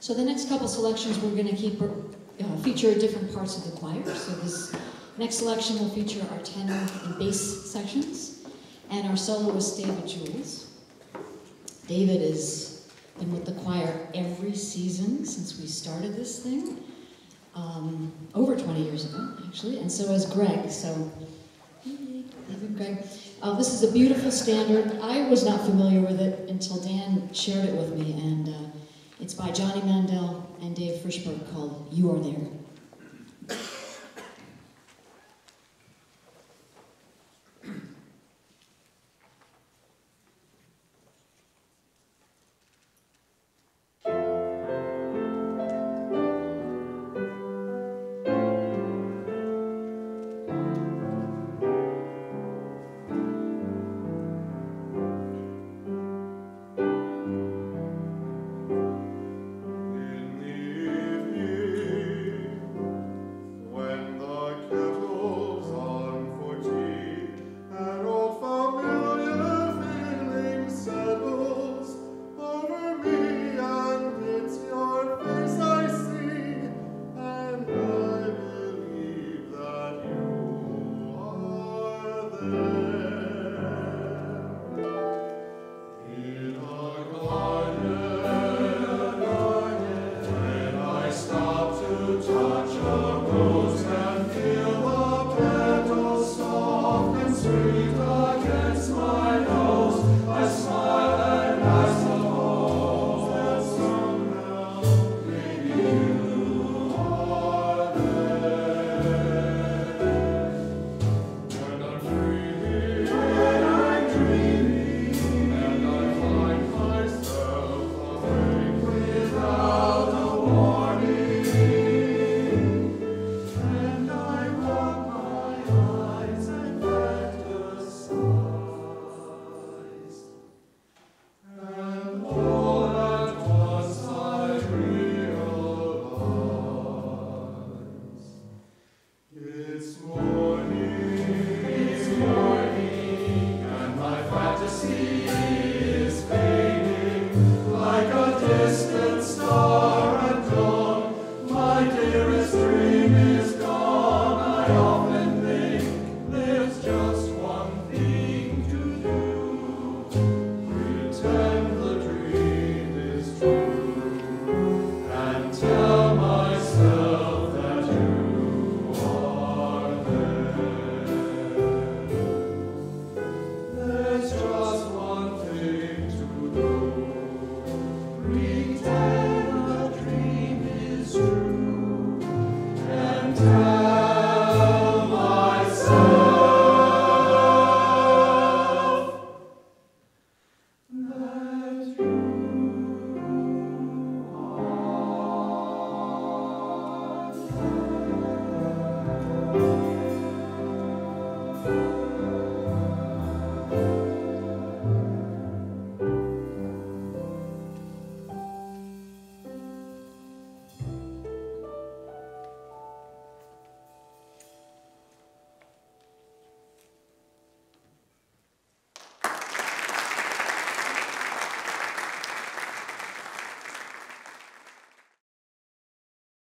So the next couple selections we're going to keep feature different parts of the choir. So this next selection will feature our tenor and bass sections, and our soloist David Jules. David has been with the choir every season since we started this thing, over 20 years ago, actually, and so has Greg. So, David, Greg. This is a beautiful standard. I was not familiar with it until Dan shared it with me, and it's by Johnny Mandel and Dave Frischberg, called You Are There. Let's